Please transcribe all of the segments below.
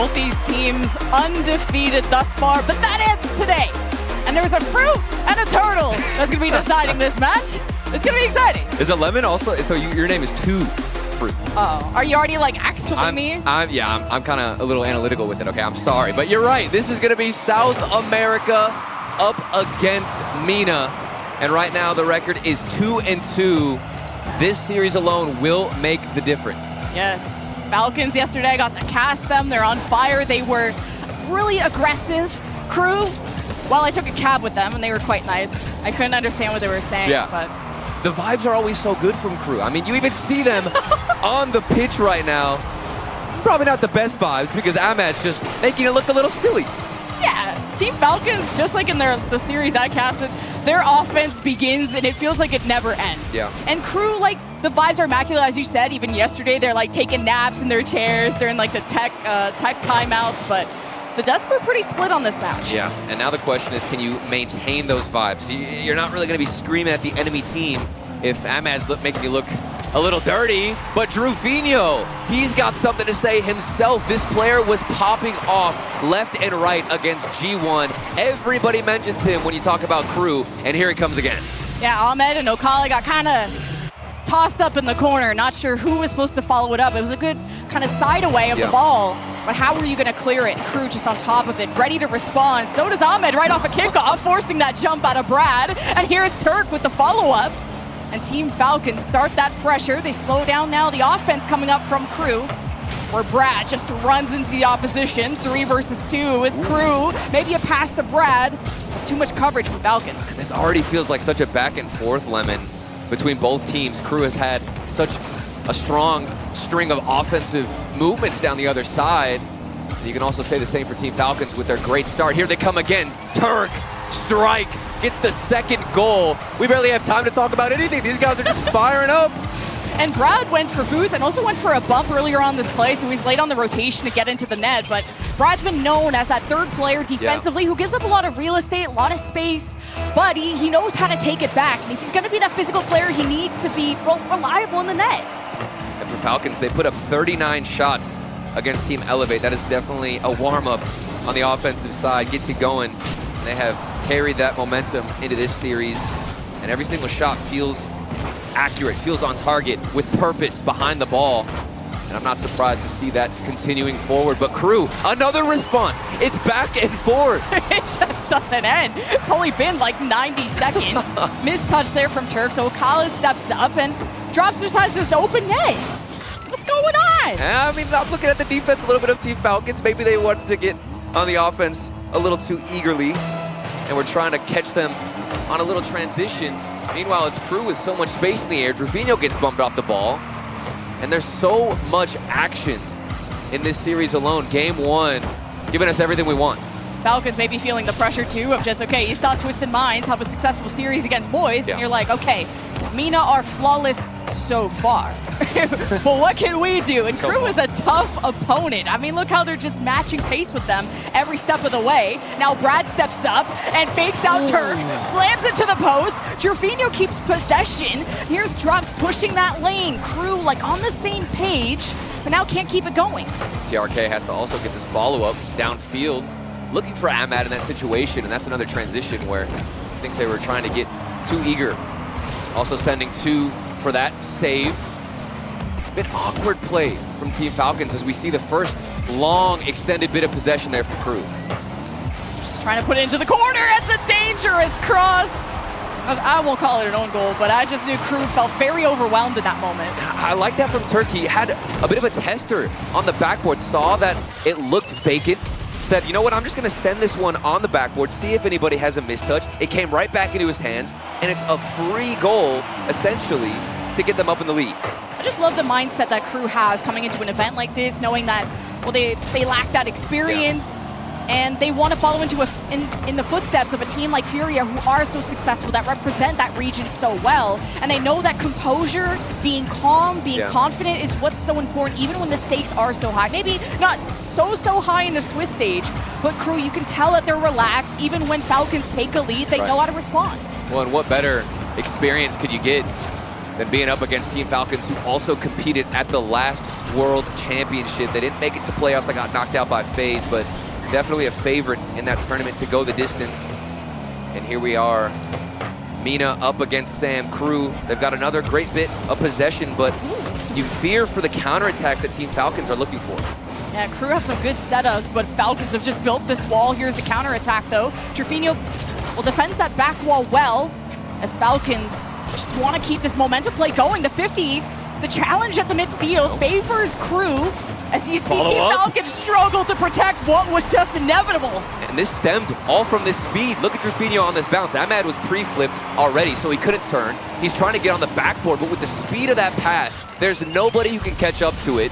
Both these teams undefeated thus far, but that ends today. And there's a fruit and a turtle that's going to be deciding this match. It's going to be exciting. Is it lemon also? So your name is Two Fruit. Oh, are you already like actually me? I'm kind of a little analytical with it. Okay, I'm sorry, but you're right. This is going to be South America up against MENA, and right now the record is 2-2. This series alone will make the difference. Yes, Falcons yesterday, I got to cast them. They're on fire. They were really aggressive. KRU, well, I took a cab with them and they were quite nice. I couldn't understand what they were saying, but the vibes are always so good from KRU. I mean, you even see them on the pitch right now. Probably not the best vibes because Ahmad's just making it look a little silly. Yeah, Team Falcons, just like in the series I casted, their offense begins and it feels like it never ends. Yeah. And KRU, like, the vibes are immaculate, as you said. Even yesterday, they're like taking naps in their chairs during like the type timeouts, but the desks were pretty split on this match. Yeah, and now the question is, can you maintain those vibes? You're not really going to be screaming at the enemy team if Ahmad's making you look a little dirty, but Drufinho, he's got something to say himself. This player was popping off left and right against G1. Everybody mentions him when you talk about KRU, and here he comes again. Yeah, Ahmed and Okala got kind of tossed up in the corner. Not sure who was supposed to follow it up. It was a good kind of side away of the ball, but how were you going to clear it? KRU just on top of it, ready to respond. So does Ahmed right off a kickoff, forcing that jump out of Brad. And here's Turk with the follow-up. And Team Falcons start that pressure. They slow down now. The offense coming up from KRU, where Brad just runs into the opposition. 3 versus 2 with KRU. Maybe a pass to Brad. Too much coverage from Falcon. And this already feels like such a back and forth, Lemon, between both teams. KRU has had such a strong string of offensive movements down the other side. And you can also say the same for Team Falcons with their great start. Here they come again. Turk strikes, gets the second goal. We barely have time to talk about anything. These guys are just firing up. And Brad went for boost and also went for a bump earlier on this play, so he was late on the rotation to get into the net. But Brad's been known as that third player defensively who gives up a lot of real estate, a lot of space, but he knows how to take it back. And if he's going to be that physical player, he needs to be reliable in the net. And for Falcons, they put up 39 shots against Team Elevate. That is definitely a warm-up on the offensive side, gets you going. And they have carried that momentum into this series, and every single shot feels accurate, feels on target, with purpose behind the ball. And I'm not surprised to see that continuing forward. But KRU, another response. It's back and forth. It just doesn't end. It's only been like 90 seconds. Missed touch there from Turk, so Okala steps up and drops just has this open net. What's going on? I mean, I'm looking at the defense a little bit of Team Falcons. Maybe they wanted to get on the offense a little too eagerly, and we're trying to catch them on a little transition. Meanwhile, it's KRU with so much space in the air. Drufinho gets bumped off the ball, and there's so much action in this series alone. Game 1, giving us everything we want. Falcons may be feeling the pressure, too, of just, okay, you saw Twisted Minds have a successful series against boys, and you're like, okay, MENA are flawless so far. But what can we do? And KRU is a tough opponent. I mean, look how they're just matching pace with them every step of the way. Now Brad steps up and fakes out Turk, slams it to the post. Drufinho keeps possession. Here's Drops pushing that lane. KRU like on the same page, but now can't keep it going. TRK has to also get this follow-up downfield, looking for Ahmad in that situation, and that's another transition where I think they were trying to get too eager. Also sending 2 for that save. Bit awkward play from Team Falcons as we see the first long extended bit of possession there from KRU. Just trying to put it into the corner. It's a dangerous cross. I won't call it an own goal, but I just knew KRU felt very overwhelmed in that moment. I like that from Turkey. He had a bit of a tester on the backboard, saw that it looked vacant, said, you know what, I'm just going to send this one on the backboard, see if anybody has a mistouch. It came right back into his hands, and it's a free goal, essentially, to get them up in the lead. I just love the mindset that KRU has coming into an event like this, knowing that, well, they lack that experience, and they want to follow into in the footsteps of a team like Furia, who are so successful, that represent that region so well, and they know that composure, being calm, being confident is what's so important, even when the stakes are so high. Maybe not so high in the Swiss stage, but KRU, you can tell that they're relaxed. Even when Falcons take a lead, they know how to respond. Well, and what better experience could you get than being up against Team Falcons, who also competed at the last World Championship. They didn't make it to the playoffs. They got knocked out by FaZe, but definitely a favorite in that tournament to go the distance. And here we are, Mina up against Sam. KRU, they've got another great bit of possession, but you fear for the counterattacks that Team Falcons are looking for. Yeah, KRU have some good setups, but Falcons have just built this wall. Here's the counterattack, though. Trifino will defend that back wall well, as Falcons just want to keep this momentum play going. The 50, the challenge at the midfield favors KRU, as you see Team Falcons struggle to protect what was just inevitable. And this stemmed all from this speed. Look at Trifino on this bounce. Ahmad was pre-flipped already, so he couldn't turn. He's trying to get on the backboard, but with the speed of that pass, there's nobody who can catch up to it.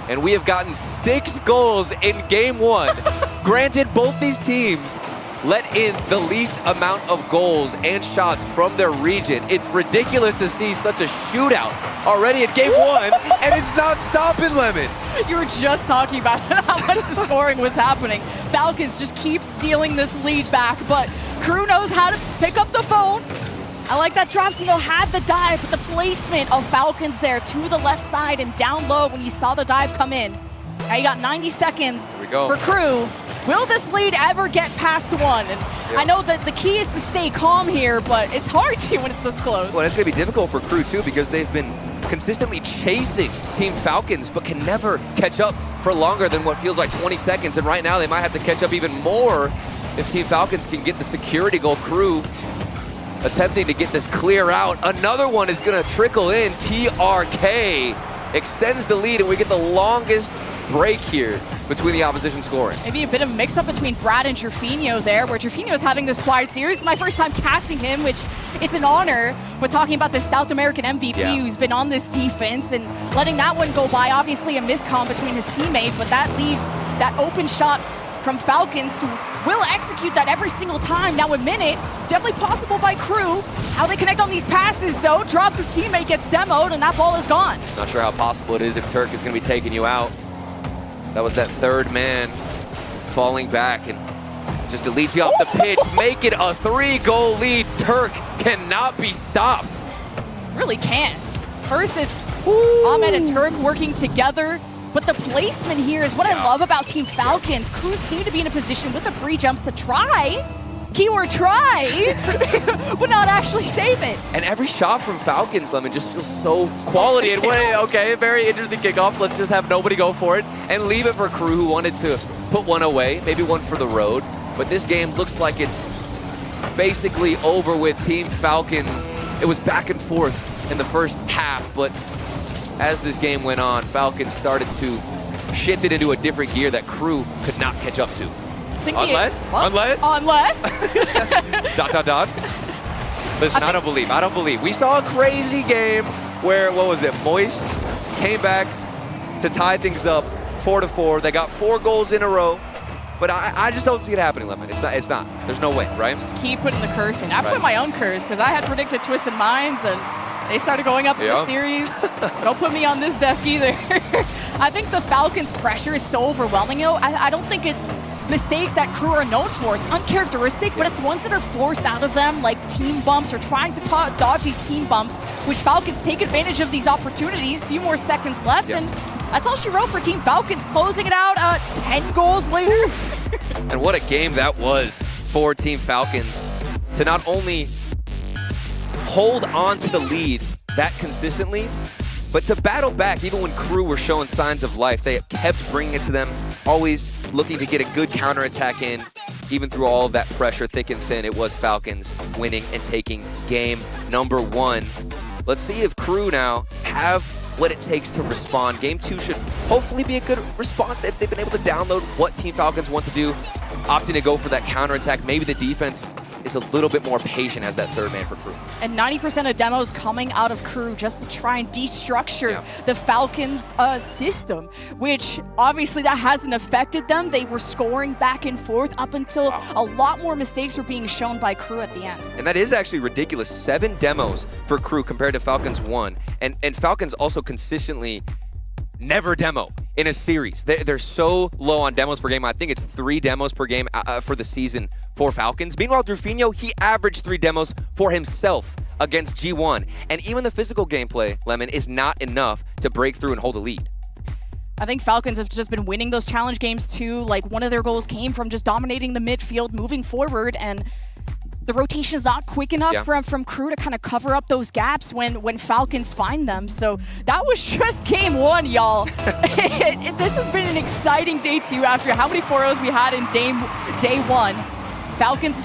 And we have gotten 6 goals in game 1. Granted, both these teams let in the least amount of goals and shots from their region. It's ridiculous to see such a shootout already at game 1, and it's not stopping, Lemon. You were just talking about how much the scoring was happening. Falcons just keep stealing this lead back, but KRU knows how to pick up the phone. I like that Dropsino had the dive, but the placement of Falcons there to the left side and down low when you saw the dive come in. Now you got 90 seconds for KRU. Will this lead ever get past 1? And I know that the key is to stay calm here, but it's hard to when it's this close. Well, it's going to be difficult for KRU too, because they've been consistently chasing Team Falcons, but can never catch up for longer than what feels like 20 seconds. And right now they might have to catch up even more if Team Falcons can get the security goal. KRU attempting to get this clear out. Another one is going to trickle in. TRK extends the lead, and we get the longest break here between the opposition scoring. Maybe a bit of mix-up between Brad and Trifino there, where Trifino is having this quiet series. It's my first time casting him, which it's an honor, but talking about this South American MVP who's been on this defense and letting that one go by. Obviously a miscomm between his teammate, but that leaves that open shot from Falcons, who will execute that every single time. Now a minute, definitely possible by KRU. How they connect on these passes though, drops his teammate, gets demoed, and that ball is gone. Not sure how possible it is if Turk is going to be taking you out. That was that third man falling back and just deletes you off the pitch. Make it a 3-goal lead. Turk cannot be stopped. Really can't. First it's Ahmed and Turk working together, but the placement here is what I love about Team Falcons. KRU seem to be in a position with the pre-jumps to try, keyword try, but not actually save it. And every shot from Falcons, Lemon, just feels so quality. And okay, very interesting kickoff. Let's just have nobody go for it and leave it for KRU, who wanted to put one away, maybe one for the road. But this game looks like it's basically over with Team Falcons. It was back and forth in the first half, but as this game went on, Falcons started to shift it into a different gear that KRU could not catch up to. Unless? Dot. Listen, I don't believe. We saw a crazy game where, what was it, Moist came back to tie things up 4-4. They got 4 goals in a row, but I just don't see it happening, Lemon. It's not. There's no way, right? Just keep putting the curse in. I put my own curse, because I had predicted Twisted Minds, and they started going up in the series. Don't put me on this desk either. I think the Falcons' pressure is so overwhelming, though. I don't think it's mistakes that KRU are known for. It's uncharacteristic, but it's ones that are forced out of them, like team bumps, or trying to dodge these team bumps, which Falcons take advantage of these opportunities. Few more seconds left, and that's all she wrote for Team Falcons, closing it out 10 goals later. And what a game that was for Team Falcons to not only hold on to the lead that consistently, but to battle back even when KRU were showing signs of life. They kept bringing it to them, always looking to get a good counterattack in. Even through all of that pressure, thick and thin, it was Falcons winning and taking game number 1. Let's see if KRU now have what it takes to respond. Game 2 should hopefully be a good response if they've been able to download what Team Falcons want to do, opting to go for that counterattack. Maybe the defense is a little bit more patient as that third man for KRU. And 90% of demos coming out of KRU just to try and destructure the Falcons system, which obviously that hasn't affected them. They were scoring back and forth up until a lot more mistakes were being shown by KRU at the end. And that is actually ridiculous. 7 demos for KRU compared to Falcons 1. And Falcons also consistently never demo in a series. They're so low on demos per game. I think it's 3 demos per game for the season for Falcons. Meanwhile, Trifino, he averaged 3 demos for himself against G1. And even the physical gameplay, Lemon, is not enough to break through and hold a lead. I think Falcons have just been winning those challenge games too. Like, one of their goals came from just dominating the midfield, moving forward, and the rotation is not quick enough from KRU to kind of cover up those gaps when Falcons find them. So that was just game one, y'all. This has been an exciting day two after how many 4-0s we had in day one. Falcons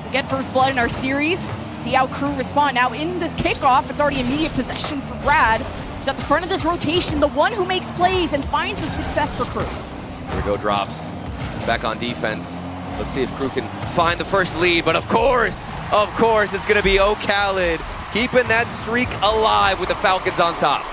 will get first blood in our series. See how KRU respond. Now in this kickoff, it's already immediate possession for Brad. He's at the front of this rotation, the one who makes plays and finds the success for KRU. Here we go, drops. Back on defense. Let's see if KRU can find the first lead, but of course, it's gonna be O'Khaled keeping that streak alive with the Falcons on top.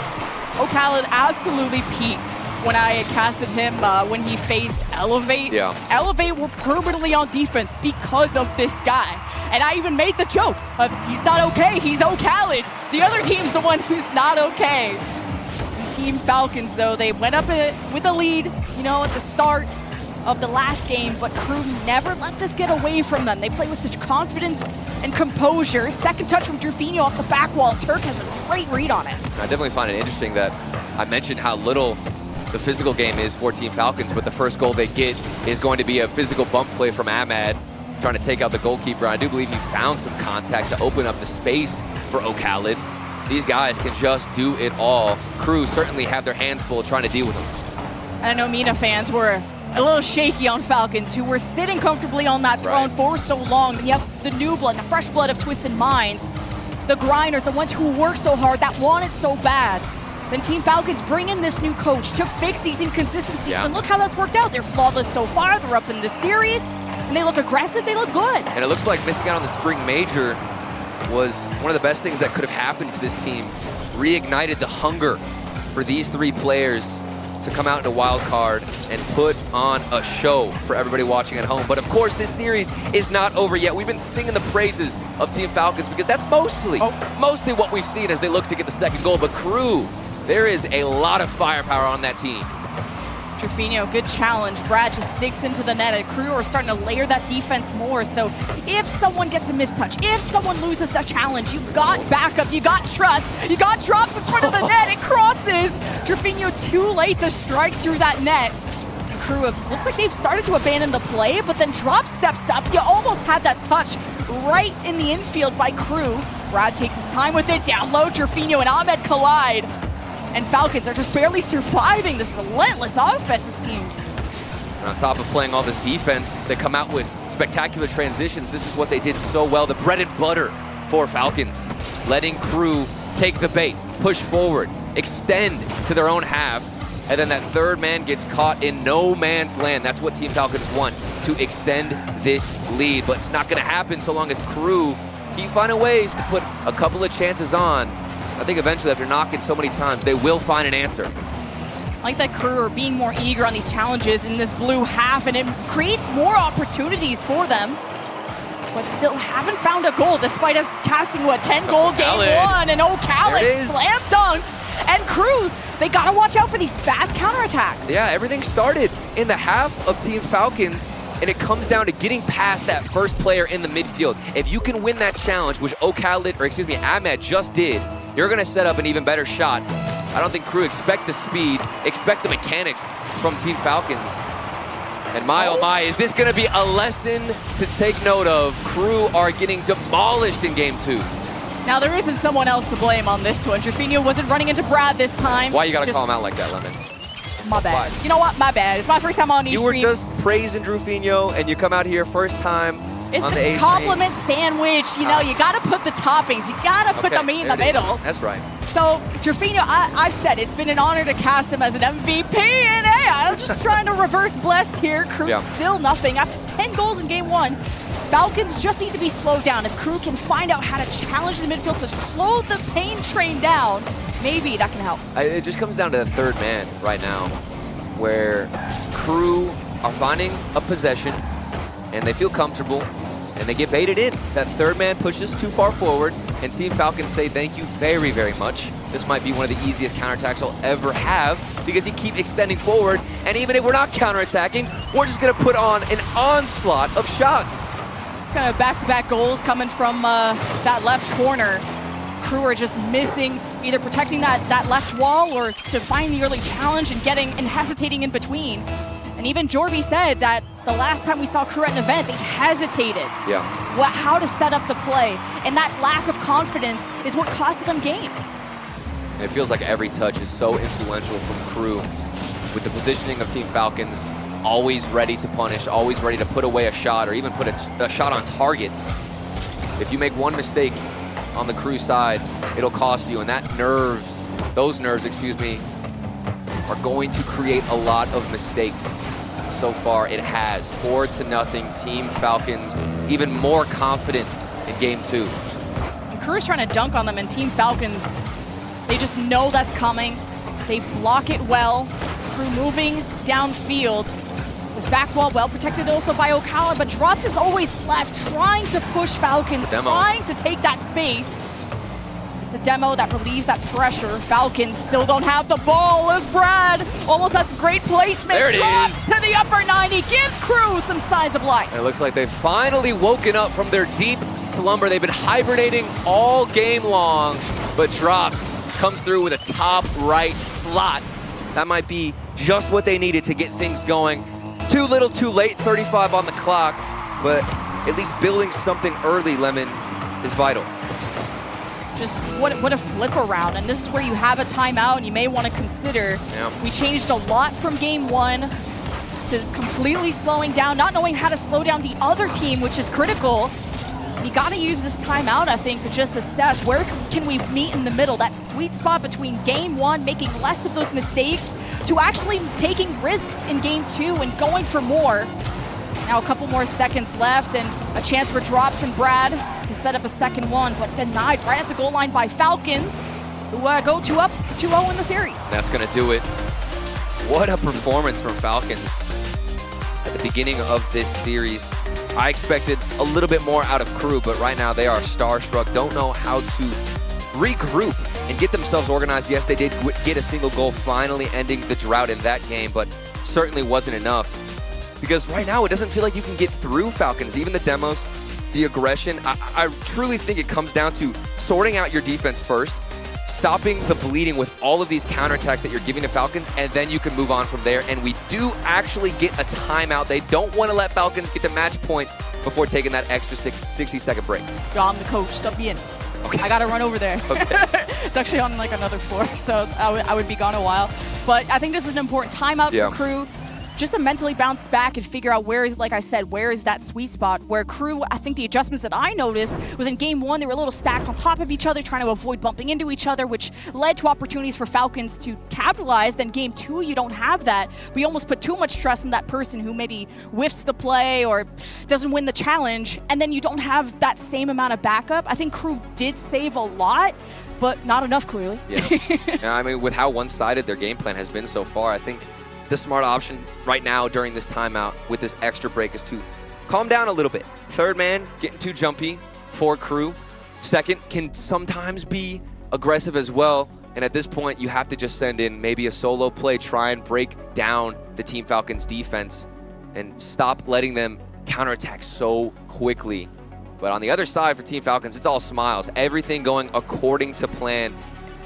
O'Khaled absolutely peaked when I casted him when he faced Elevate. Yeah. Elevate were permanently on defense because of this guy. And I even made the joke of, he's not okay, he's O'Khaled. The other team's the one who's not okay. And Team Falcons, though, they went up with a lead, you know, at the start of the last game, but KRU never let this get away from them. They play with such confidence and composure. Second touch from Drufinho off the back wall. Turk has a great read on it. I definitely find it interesting that I mentioned how little the physical game is for Team Falcons, but the first goal they get is going to be a physical bump play from Ahmad, trying to take out the goalkeeper. I do believe he found some contact to open up the space for O'Khaled. These guys can just do it all. KRU certainly have their hands full trying to deal with them. I know MENA fans were a little shaky on Falcons, who were sitting comfortably on that throne for so long. And you have the new blood, the fresh blood of Twisted Minds, the grinders, the ones who work so hard, that want it so bad. Then Team Falcons bring in this new coach to fix these inconsistencies. And look how that's worked out. They're flawless so far. They're up in this series. And they look aggressive. They look good. And it looks like missing out on the spring major was one of the best things that could have happened to this team. Reignited the hunger for these three players to come out in a wild card and put on a show for everybody watching at home. But of course, this series is not over yet. We've been singing the praises of Team Falcons because that's mostly what we've seen as they look to get the second goal. But KRU, there is a lot of firepower on that team. Drufinho, good challenge. Brad just sticks into the net, and KRU are starting to layer that defense more. So if someone gets a mistouch, if someone loses that challenge, you got backup, you got trust, you got drops in front of the net, it crosses. Drufinho too late to strike through that net. And KRU looks like they've started to abandon the play, but then drop steps up. You almost had that touch right in the infield by KRU. Brad takes his time with it, down low, Drufinho and Ahmed collide. And Falcons are just barely surviving this relentless offense, it seemed. And on top of playing all this defense, they come out with spectacular transitions. This is what they did so well, the bread and butter for Falcons. Letting KRU take the bait, push forward, extend to their own half, and then that third man gets caught in no man's land. That's what Team Falcons want, to extend this lead. But it's not gonna happen so long as KRU keep finding ways to put a couple of chances on. I think eventually, after knocking so many times, they will find an answer. I like that KRU are being more eager on these challenges in this blue half, and it creates more opportunities for them. But still haven't found a goal, despite us casting, what, 10-goal game one, and O'Khaled slam dunked. And KRU, they gotta watch out for these fast counterattacks. Yeah, everything started in the half of Team Falcons, and it comes down to getting past that first player in the midfield. If you can win that challenge, which Ahmed just did, you're gonna set up an even better shot. I don't think KRU expect the speed, expect the mechanics from Team Falcons. And my, oh my, is this gonna be a lesson to take note of? KRU are getting demolished in game two. Now there isn't someone else to blame on this one. Drufinho wasn't running into Brad this time. Why you gotta call him out like that, Lemon? My bad. You know what? My bad. It's my first time on E-Stream. You were just praising Drufinho, and you come out here first time it's on the the compliment sandwich. You know, you got to put the toppings. You got to put the meat in the middle. That's right. So, Drufinho, I've said it's been an honor to cast him as an MVP, and hey, I'm just trying to reverse bless here. KRU still nothing. After 10 goals in game one, Falcons just need to be slowed down. If KRU can find out how to challenge the midfield to slow the pain train down, maybe that can help. It just comes down to the third man right now, where KRU are finding a possession, and they feel comfortable, and they get baited in. That third man pushes too far forward, and Team Falcons say thank you very, very much. This might be one of the easiest counterattacks I'll ever have, because he keeps extending forward, and even if we're not counterattacking, we're just gonna put on an onslaught of shots. It's kind of back-to-back goals coming from that left corner. Crew are just missing, either protecting that left wall or to find the early challenge and hesitating in between. And even Jorby said that the last time we saw Crew at an event, they hesitated. Yeah. How to set up the play. And that lack of confidence is what costed them games. And it feels like every touch is so influential from Crew, with the positioning of Team Falcons, always ready to punish, always ready to put away a shot or even put a shot on target. If you make one mistake on the Crew side, it'll cost you. And those nerves, excuse me, are going to create a lot of mistakes. So far, it has 4-0, Team Falcons even more confident in game 2. And Crew is trying to dunk on them, and Team Falcons, they just know that's coming. They block it well. Crew moving downfield. This back wall well protected also by Ocala, but Drops is always left, trying to push Falcons, trying to take that space. It's a demo that relieves that pressure. Falcons still don't have the ball as Brad almost at great placement. There it is. To the upper 90, gives Crew some signs of life. And it looks like they've finally woken up from their deep slumber. They've been hibernating all game long, but Drops comes through with a top right slot. That might be just what they needed to get things going. Too little, too late, 35 on the clock, but at least building something early, Lemon, is vital. Just what a flip around, and this is where you have a timeout and you may want to consider. Yeah. We changed a lot from game 1 to completely slowing down, not knowing how to slow down the other team, which is critical. You got to use this timeout, I think, to just assess where can we meet in the middle, that sweet spot between game 1, making less of those mistakes, to actually taking risks in game 2 and going for more. Now a couple more seconds left and a chance for Drops and Brad to set up a second one, but denied right at the goal line by Falcons, who go 2-0 in the series. That's going to do it. What a performance from Falcons at the beginning of this series. I expected a little bit more out of Crew, but right now they are starstruck, don't know how to regroup and get themselves organized. Yes, they did get a single goal, finally ending the drought in that game, but certainly wasn't enough. Because right now, it doesn't feel like you can get through Falcons. Even the demos, the aggression, I truly think it comes down to sorting out your defense first, stopping the bleeding with all of these counterattacks that you're giving to Falcons, and then you can move on from there. And we do actually get a timeout. They don't want to let Falcons get the match point before taking that extra 60-second break. Yo, I'm the coach, stop being. Okay. I gotta run over there. Okay. It's actually on like another floor, so I would be gone a while. But I think this is an important timeout for Crew, just to mentally bounce back and figure out where is, like I said, where is that sweet spot where Crew, I think the adjustments that I noticed was in game 1, they were a little stacked on top of each other, trying to avoid bumping into each other, which led to opportunities for Falcons to capitalize. Then game 2, you don't have that. We almost put too much stress on that person who maybe whiffs the play or doesn't win the challenge, and then you don't have that same amount of backup. I think Crew did save a lot, but not enough, clearly. Yeah, I mean, with how one-sided their game plan has been so far, I think the smart option right now during this timeout with this extra break is to calm down a little bit. Third man getting too jumpy for Crew. Second can sometimes be aggressive as well. And at this point, you have to just send in maybe a solo play, try and break down the Team Falcons defense and stop letting them counterattack so quickly. But on the other side for Team Falcons, it's all smiles. Everything going according to plan.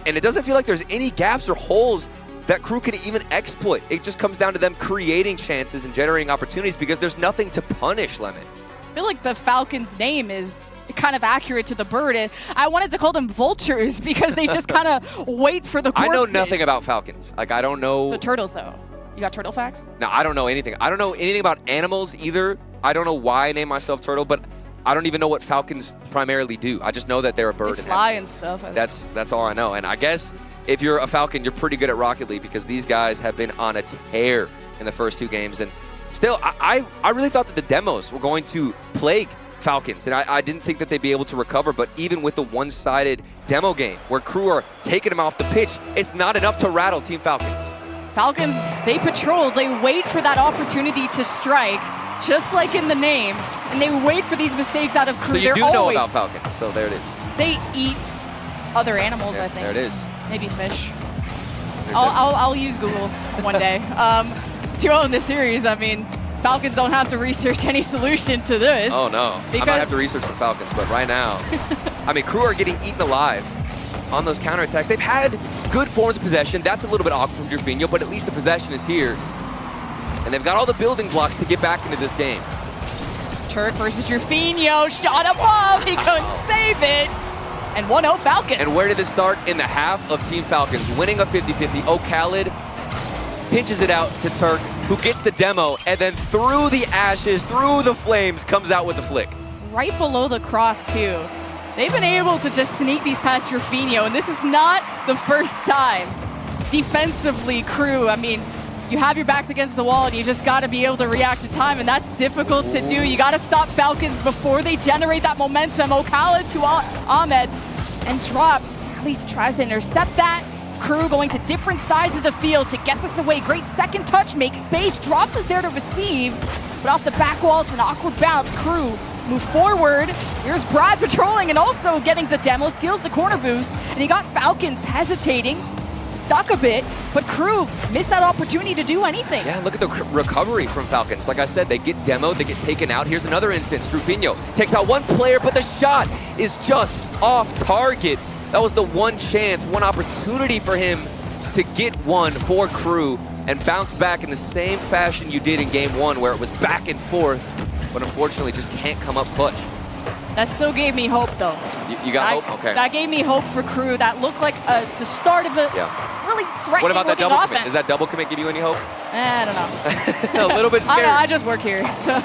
And it doesn't feel like there's any gaps or holes that Crew could even exploit. It just comes down to them creating chances and generating opportunities because there's nothing to punish, Lemon. I feel like the Falcons' name is kind of accurate to the bird. I wanted to call them vultures because they just kind of wait for the corpses. I know nothing about falcons. Like, I don't know. So turtles, though. You got turtle facts? No, I don't know anything. I don't know anything about animals either. I don't know why I named myself Turtle, but I don't even know what falcons primarily do. I just know that they're a bird. They fly and stuff. That's all I know. And I guess if you're a Falcon, you're pretty good at Rocket League because these guys have been on a tear in the first 2 games. And still, I really thought that the demos were going to plague Falcons, and I didn't think that they'd be able to recover, but even with the one-sided demo game where Crew are taking them off the pitch, it's not enough to rattle Team Falcons. Falcons, they patrol, they wait for that opportunity to strike, just like in the name, and they wait for these mistakes out of Crew. So you do know about Falcons, so there it is. They eat other animals, I think. There it is. Maybe fish. I'll use Google one day. 2-0 in this series, I mean, Falcons don't have to research any solution to this. Oh, no. I might have to research the Falcons, but right now, I mean, Crew are getting eaten alive on those counterattacks. They've had good forms of possession. That's a little bit awkward from Jorginho, but at least the possession is here. And they've got all the building blocks to get back into this game. Turk versus Jorginho, shot above, he couldn't save it. And 1-0 Falcon. And where did this start? In the half of Team Falcons, winning a 50-50. Khaled pinches it out to Turk, who gets the demo, and then through the ashes, through the flames, comes out with the flick. Right below the cross, too. They've been able to just sneak these past Jorginho, and this is not the first time. Defensively, KRU, I mean, you have your backs against the wall, and you just got to be able to react to time, and that's difficult to do. You got to stop Falcons before they generate that momentum. Khaled to Ahmed, and drops, at least tries to intercept that. KRU going to different sides of the field to get this away. Great second touch, makes space, drops is there to receive, but off the back wall, it's an awkward bounce. KRU move forward. Here's Brad patrolling and also getting the demo, steals the corner boost, and he got Falcons hesitating, stuck a bit, but KRU missed that opportunity to do anything. Yeah, look at the recovery from Falcons. Like I said, they get demoed, they get taken out. Here's another instance. Jorginho takes out one player, but the shot is just off target. That was the one chance, one opportunity for him to get one for KRU and bounce back in the same fashion you did in game one, where it was back and forth, but unfortunately just can't come up clutch. That still gave me hope, though. You got hope? Okay. That gave me hope for KRU. That looked like the start of a really threatening What about that double offense. commit? Does that double commit give you any hope? I don't know. A little bit scary. I don't know, I just work here, so.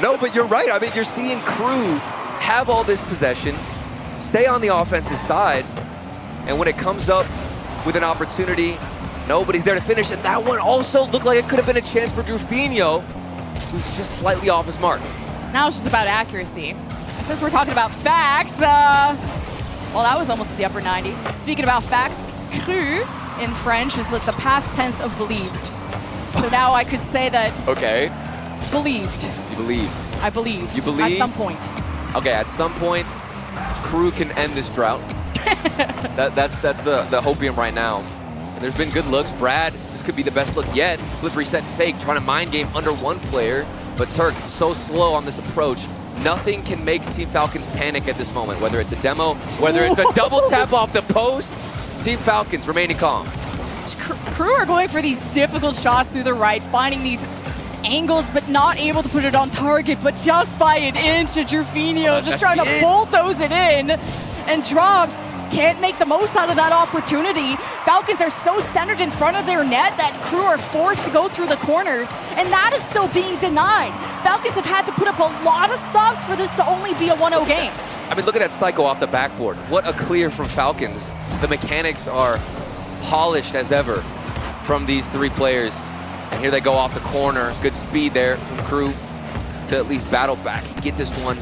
No, but you're right. I mean, you're seeing KRU have all this possession, stay on the offensive side, and when it comes up with an opportunity, nobody's there to finish. And that one also looked like it could have been a chance for Jorginho, who's just slightly off his mark. Now it's just about accuracy. And since we're talking about facts, well, that was almost the upper 90. Speaking about facts, KRU in French is like the past tense of believed. So now I could say that. Okay. Believed. You believed. I believe. You believe? At some point. Okay, at some point, KRU can end this drought. That's the hopium right now. And there's been good looks. Brad, this could be the best look yet. Flip reset fake, trying to mind game under one player. But Turk, so slow on this approach. Nothing can make Team Falcons panic at this moment, whether it's a demo, whether it's a double tap off the post. Team Falcons remaining calm. KRU are going for these difficult shots through the right, finding these angles, but not able to put it on target, but just by an inch. Jorginho just trying to bulldoze it in, and drops. Can't make the most out of that opportunity. Falcons are so centered in front of their net that KRU are forced to go through the corners, and that is still being denied. Falcons have had to put up a lot of stops for this to only be a 1-0 game. I mean, look at that cycle off the backboard. What a clear from Falcons. The mechanics are polished as ever from these three players. And here they go off the corner. Good speed there from KRU to at least battle back and get this one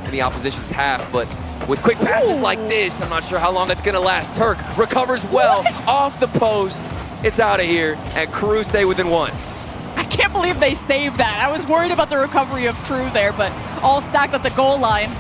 in the opposition's half. But with quick passes like this, I'm not sure how long it's gonna last. Turk recovers well off the post. It's out of here, and KRU stay within one. I can't believe they saved that. I was worried about the recovery of KRU there, but all stacked at the goal line.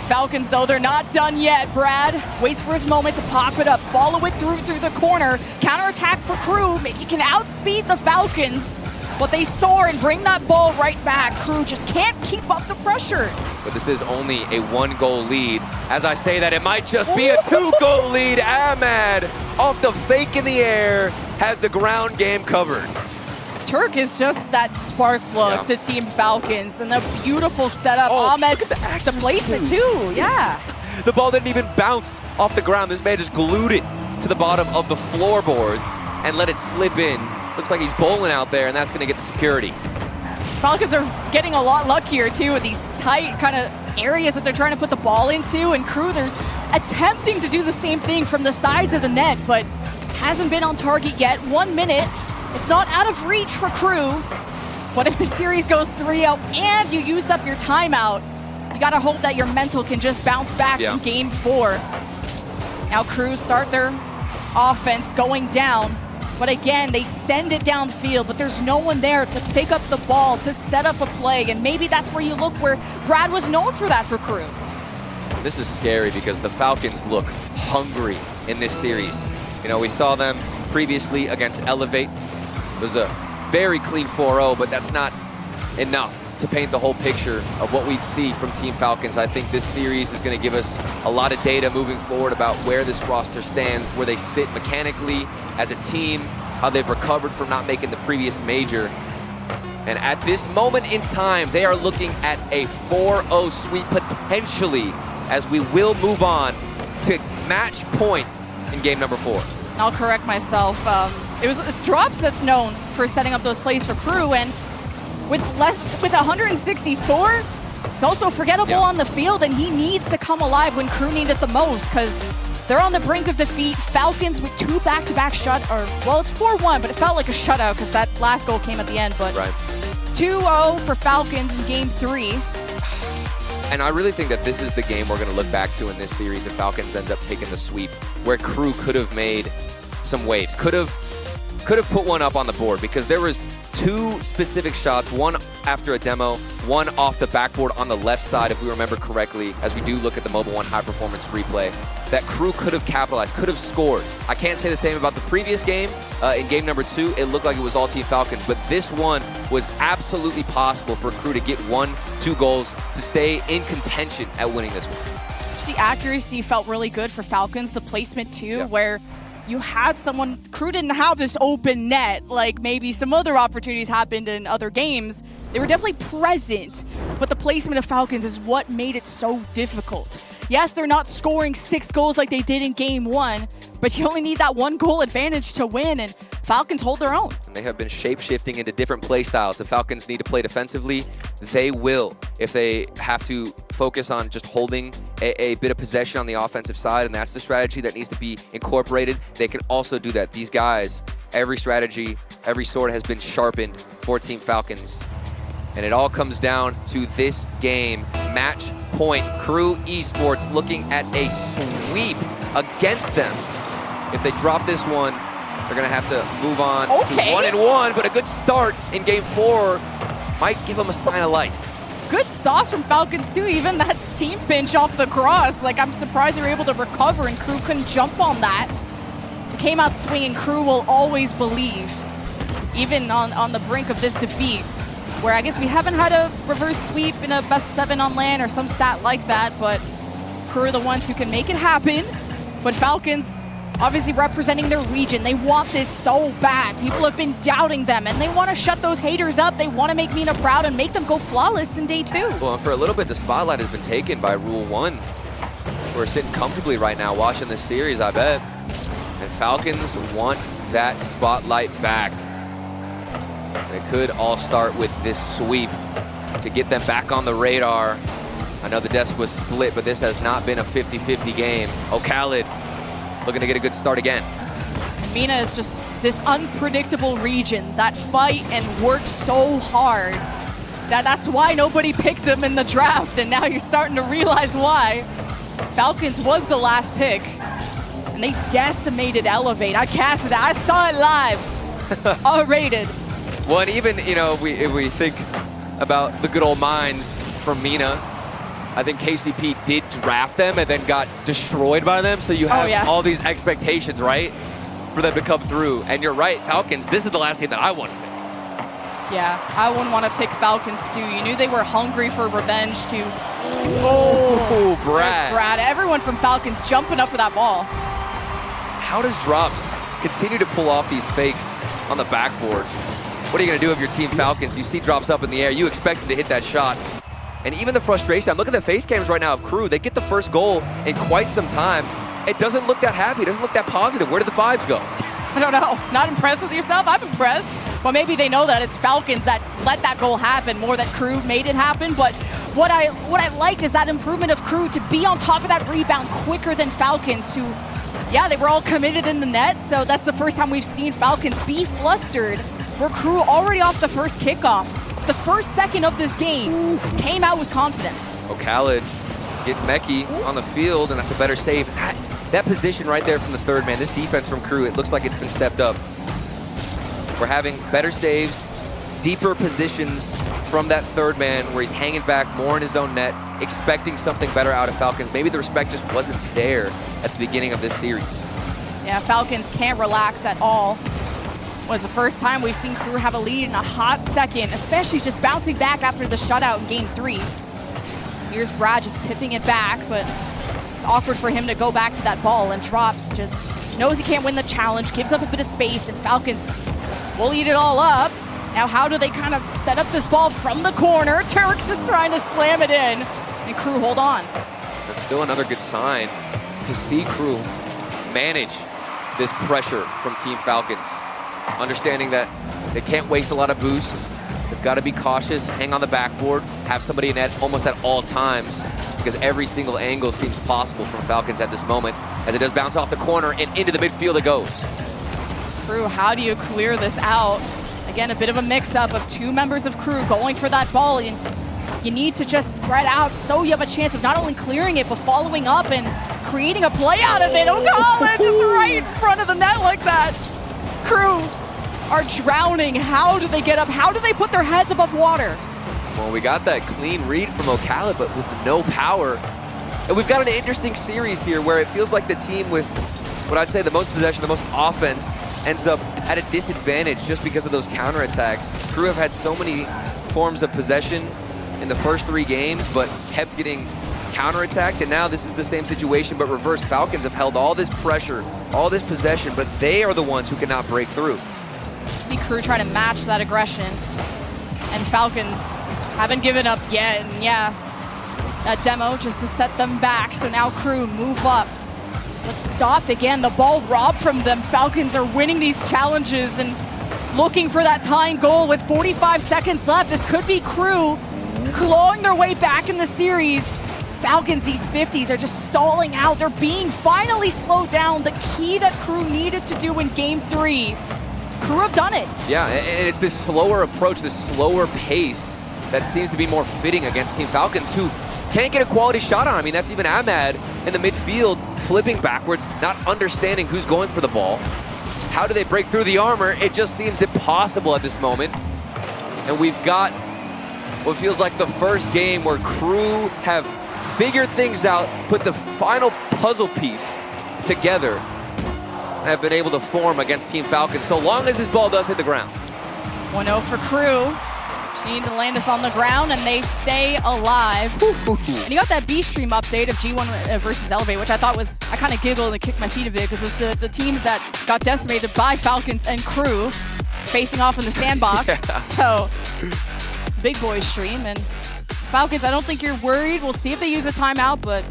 Falcons, though, they're not done yet. Brad waits for his moment to pop it up, follow it through the corner. Counterattack for KRU. Maybe can outspeed the Falcons, but they soar and bring that ball right back. KRU just can't keep up the pressure. But this is only a 1-goal lead. As I say that, it might just be a 2-goal lead. Ahmed, off the fake in the air, has the ground game covered. Turk is just that spark plug to Team Falcons, and the beautiful setup. Ahmed to place it too, The ball didn't even bounce off the ground. This man just glued it to the bottom of the floorboards and let it slip in. Looks like he's bowling out there, and that's going to get the security. Falcons are getting a lot luckier too with these tight kind of areas that they're trying to put the ball into, and KRU, they're attempting to do the same thing from the sides of the net, but hasn't been on target yet. 1 minute. It's not out of reach for KRU, but if the series goes 3-0 and you used up your timeout, you gotta hope that your mental can just bounce back in game 4. Now KRU start their offense going down, but again, they send it downfield, but there's no one there to pick up the ball, to set up a play, and maybe that's where you look where Brad was known for that for KRU. This is scary because the Falcons look hungry in this series. You know, we saw them previously against Elevate. It was a very clean 4-0, but that's not enough to paint the whole picture of what we'd see from Team Falcons. I think this series is going to give us a lot of data moving forward about where this roster stands, where they sit mechanically as a team, how they've recovered from not making the previous major. And at this moment in time, they are looking at a 4-0 sweep potentially, as we will move on to match point in game number 4. I'll correct myself. It's Drops that's known for setting up those plays for KRU, and with 160 score, it's also forgettable on the field, and he needs to come alive when KRU need it the most, because they're on the brink of defeat. Falcons with 2 back-to-back well, it's 4-1, but it felt like a shutout because that last goal came at the end. But 2-0 for Falcons in game 3. And I really think that this is the game we're going to look back to in this series if Falcons end up taking the sweep, where KRU could have made some waves, could have put one up on the board, because there was 2 specific shots, one after a demo, one off the backboard on the left side, if we remember correctly, as we do look at the Mobile One high performance replay, that KRU could have capitalized, could have scored. I can't say the same about the previous game. In game number 2, it looked like it was all Team Falcons, but this one was absolutely possible for KRU to get 1-2 goals to stay in contention at winning this one. The accuracy felt really good for Falcons, the placement too, where you had someone, KRU didn't have this open net like maybe some other opportunities happened in other games. They were definitely present, but the placement of Falcons is what made it so difficult. Yes, they're not scoring 6 goals like they did in game 1, but you only need that 1 goal advantage to win, and Falcons hold their own. And they have been shape-shifting into different play styles. If Falcons need to play defensively, they will. If they have to focus on just holding a bit of possession on the offensive side, and that's the strategy that needs to be incorporated, they can also do that. These guys, every strategy, every sword has been sharpened for Team Falcons. And it all comes down to this game. Match point. KRU Esports looking at a sweep against them. If they drop this one, they're going to have to move on to 1-1, but a good start in game 4 might give them a sign of life. Good stops from Falcons too, even that team pinch off the cross. Like, I'm surprised they were able to recover and KRU couldn't jump on that. It came out swinging. KRU will always believe, even on the brink of this defeat, where I guess we haven't had a reverse sweep in a best 7 on LAN or some stat like that, but KRU are the ones who can make it happen. But Falcons, obviously representing their region, they want this so bad. People have been doubting them, and they want to shut those haters up. They want to make Mina proud and make them go flawless in day 2. Well, for a little bit, the spotlight has been taken by Rule 1. We're sitting comfortably right now watching this series, I bet. And Falcons want that spotlight back. It could all start with this sweep to get them back on the radar. I know the desk was split, but this has not been a 50-50 game. Khaled looking to get a good start again. Mina is just this unpredictable region that fight and work so hard. That's why nobody picked them in the draft, and now you're starting to realize why. Falcons was the last pick, and they decimated Elevate. I casted it. I saw it live. R-rated. Well, and even, if we think about the good old minds from Mina, I think KCP did draft them and then got destroyed by them. So you have all these expectations, right, for them to come through. And you're right, Falcons, this is the last team that I want to pick. Yeah, I wouldn't want to pick Falcons too. You knew they were hungry for revenge too. Oh, Brad. Brad. Everyone from Falcons jumping up for that ball. How does Drops continue to pull off these fakes on the backboard? What are you going to do if your Team Falcons? You see Drops up in the air, you expect him to hit that shot. And even the frustration, I'm looking at the face cams right now of KRU. They get the first goal in quite some time. It doesn't look that happy. It doesn't look that positive. Where did the vibes go? I don't know. Not impressed with yourself? I'm impressed. Well, maybe they know that it's Falcons that let that goal happen more than KRU made it happen. But what I liked is that improvement of KRU to be on top of that rebound quicker than Falcons, who, yeah, they were all committed in the net. So that's the first time we've seen Falcons be flustered. Where KRU already off the first kickoff, the first second of this game, came out with confidence. Khaled get Meki on the field, and that's a better save. That position right there from the third man, this defense from KRU, it looks like it's been stepped up. We're having better saves, deeper positions from that third man where he's hanging back more in his own net, expecting something better out of Falcons. Maybe the respect just wasn't there at the beginning of this series. Yeah, Falcons can't relax at all. Was the first time we've seen KRU have a lead in a hot second, especially just bouncing back after the shutout in game 3. Here's Brad just tipping it back, but It's awkward for him to go back to that ball, and Drops just knows he can't win the challenge, gives up a bit of space, and Falcons will eat it all up. Now how do they kind of set up this ball from the corner? Turk's just trying to slam it in, and KRU hold on. That's still another good sign to see KRU manage this pressure from Team Falcons. Understanding that they can't waste a lot of boost. They've got to be cautious, hang on the backboard, have somebody in net almost at all times, because every single angle seems possible from Falcons at this moment, as it does bounce off the corner and into the midfield it goes. KRU, how do you clear this out? Again, a bit of a mix-up of two members of KRU going for that ball, and you need to just spread out so you have a chance of not only clearing it, but following up and creating a play out of it. O'Connell just right in front of the net like that. KRU are drowning. How do they get up? How do they put their heads above water? Well, we got that clean read from Ocala, but with no power. And we've got an interesting series here where it feels like the team with what I'd say the most possession, the most offense, ends up at a disadvantage just because of those counterattacks. KRU have had so many forms of possession in the first 3 games, but kept getting counterattacked, and now this is the same situation, but reverse. Falcons have held all this pressure, all this possession, but they are the ones who cannot break through. See KRU trying to match that aggression, and Falcons haven't given up yet, and yeah, that demo just to set them back, so now KRU move up. But stopped again, the ball robbed from them. Falcons are winning these challenges and looking for that tying goal with 45 seconds left. This could be KRU clawing their way back in the series. Falcons, these 50s are just stalling out. They're being finally slowed down. The key that KRU needed to do in game 3. KRU have done it. Yeah, and it's this slower approach, this slower pace that seems to be more fitting against Team Falcons, who can't get a quality shot on. I mean, that's even Ahmad in the midfield, flipping backwards, not understanding who's going for the ball. How do they break through the armor? It just seems impossible at this moment. And we've got what feels like the first game where KRU have figured things out, put the final puzzle piece together, and have been able to form against Team Falcons, so long as this ball does hit the ground. 1-0 for KRU. Just need to land us on the ground, and they stay alive. And you got that B-Stream update of G1 versus Elevate, which I thought was, I kind of giggled and kicked my feet a bit, because it's the teams that got decimated by Falcons and KRU facing off in the sandbox. Yeah. So, it's a big boy stream, and Falcons, I don't think you're worried. We'll see if they use a timeout, but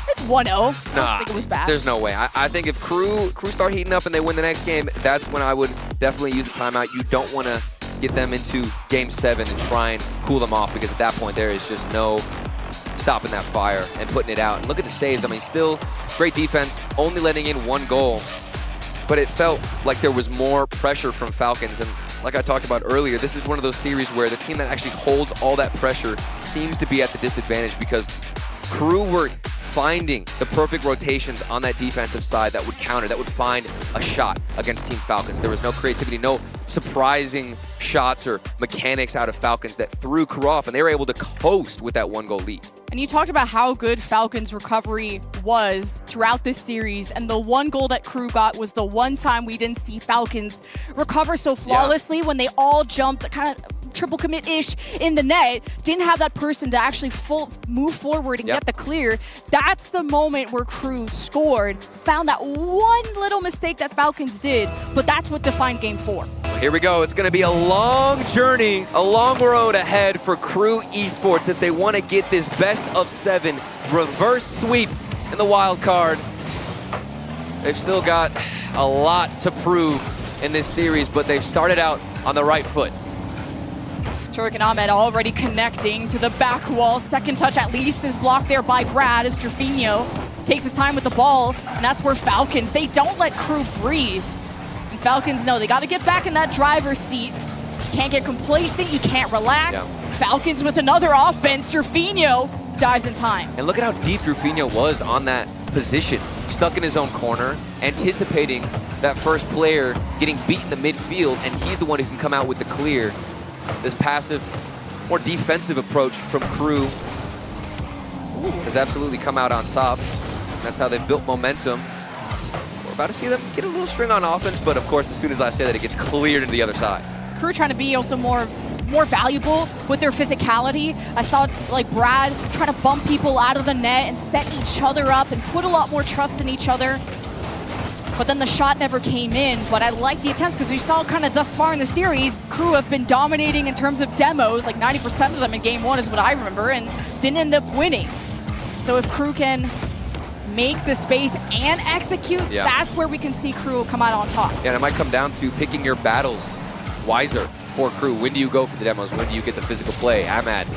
it's 1-0. I don't think it was bad. There's no way. I think if KRU start heating up and they win the next game, that's when I would definitely use a timeout. You don't want to get them into game 7 and try and cool them off, because at that point there is just no stopping that fire and putting it out. And look at the saves. I mean, still great defense, only letting in 1 goal, but it felt like there was more pressure from Falcons. And like I talked about earlier, this is one of those series where the team that actually holds all that pressure seems to be at the disadvantage, because KRU were finding the perfect rotations on that defensive side that would counter, that would find a shot against Team Falcons. There was no creativity, no surprising shots or mechanics out of Falcons that threw KRU off, and they were able to coast with that 1-goal lead. And you talked about how good Falcons' recovery was throughout this series, and the 1 goal that KRU got was the one time we didn't see Falcons recover so flawlessly when they all jumped kind of triple commit-ish in the net, didn't have that person to actually move forward and get the clear. That's the moment where KRU scored, found that one little mistake that Falcons did, but that's what defined game 4. Here we go. It's going to be a long journey, a long road ahead for KRU Esports if they want to get this best of 7 reverse sweep in the wild card. They've still got a lot to prove in this series, but they've started out on the right foot. Turk and Ahmed already connecting to the back wall. Second touch at least is blocked there by Brad as Jerfinho takes his time with the ball, and that's where Falcons, they don't let KRU breathe. And Falcons know they got to get back in that driver's seat. You can't get complacent, you can't relax. Falcons with another offense, Jerfinho dives in time. And look at how deep Jerfinho was on that position, stuck in his own corner, anticipating that first player getting beat in the midfield, and he's the one who can come out with the clear. This passive, more defensive approach from KRU has absolutely come out on top. That's how they've built momentum. We're about to see them get a little string on offense, but of course, as soon as I say that, it gets cleared into the other side. KRU trying to be also more more valuable with their physicality. I saw like Brad trying to bump people out of the net and set each other up and put a lot more trust in each other. But then the shot never came in. But I like the attempts because we saw kind of thus far in the series, KRU have been dominating in terms of demos, like 90% of them in game 1 is what I remember, and didn't end up winning. So if KRU can make the space and execute, that's where we can see KRU come out on top. Yeah, and it might come down to picking your battles wiser for KRU. When do you go for the demos? When do you get the physical play? Ahmad,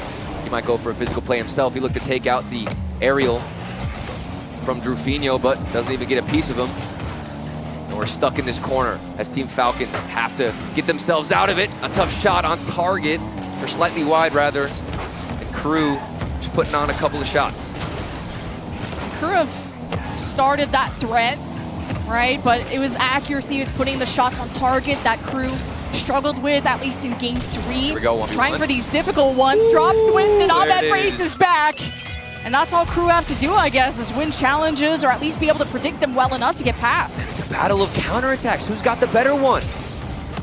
he might go for a physical play himself. He looked to take out the aerial from Drufinho, but doesn't even get a piece of him. And we're stuck in this corner as Team Falcons have to get themselves out of it. A tough shot on target, or slightly wide rather, and KRU just putting on a couple of shots. KRU have started that threat, right? But it was accuracy, it was putting the shots on target that KRU struggled with, at least in game 3. Here we go, 1v1. Trying for these difficult ones, drops wins, and Ahmed races back. And that's all KRU have to do, I guess, is win challenges or at least be able to predict them well enough to get past. And it's a battle of counterattacks. Who's got the better one?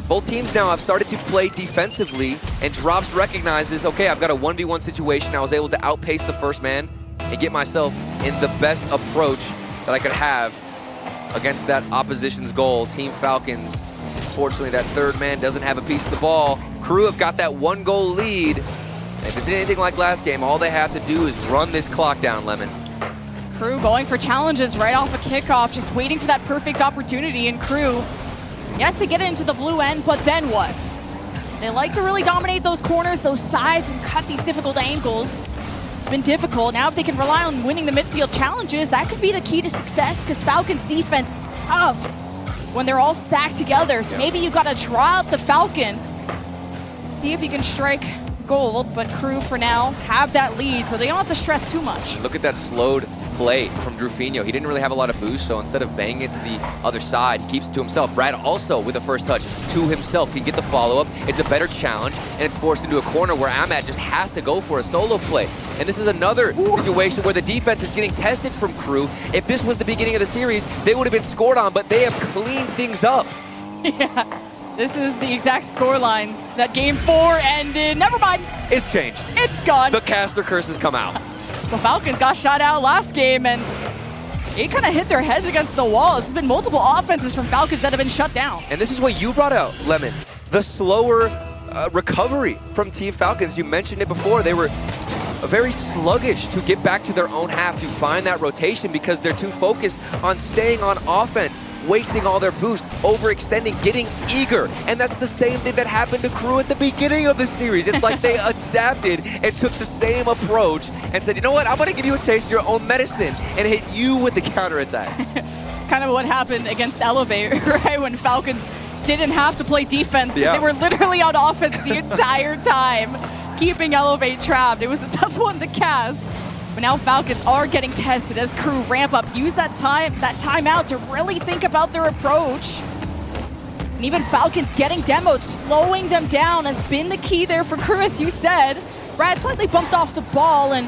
Both teams now have started to play defensively, and Drops recognizes, okay, I've got a 1v1 situation. I was able to outpace the first man and get myself in the best approach that I could have against that opposition's goal. Team Falcons, unfortunately, that third man doesn't have a piece of the ball. KRU have got that 1-goal lead. And if it's anything like last game, all they have to do is run this clock down, Lemon. KRU going for challenges right off a kickoff, just waiting for that perfect opportunity. And KRU, yes, they get it into the blue end, but then what? They like to really dominate those corners, those sides, and cut these difficult angles. It's been difficult. Now if they can rely on winning the midfield challenges, that could be the key to success, because Falcons defense is tough when they're all stacked together. So maybe you got to draw out the Falcon, see if you can strike gold, but KRU for now have that lead, so they don't have to stress too much. Look at that slowed play from Drufinho. He didn't really have a lot of boost, so instead of banging it to the other side, he keeps it to himself. Brad also, with a first touch to himself, can get the follow-up. It's a better challenge, and it's forced into a corner where Ahmad just has to go for a solo play. And this is another situation where the defense is getting tested from KRU. If this was the beginning of the series, they would have been scored on, but they have cleaned things up. Yeah. This is the exact scoreline that game 4 ended. Never mind. It's changed. It's gone. The caster curse has come out. The Falcons got shot out last game, and it kind of hit their heads against the wall. There's been multiple offenses from Falcons that have been shut down. And this is what you brought out, Lemon. The slower recovery from Team Falcons. You mentioned it before. They were very sluggish to get back to their own half to find that rotation because they're too focused on staying on offense, wasting all their boost, overextending, getting eager. And that's the same thing that happened to KRU at the beginning of the series. It's like they adapted and took the same approach and said, you know what, I'm gonna give you a taste of your own medicine and hit you with the counterattack. It's kind of what happened against Elevate, right? When Falcons didn't have to play defense because they were literally on offense the entire time, keeping Elevate trapped. It was a tough one to cast. But now Falcons are getting tested as KRU ramp up. Use that timeout to really think about their approach. And even Falcons getting demoed, slowing them down has been the key there for KRU, as you said. Brad slightly bumped off the ball, and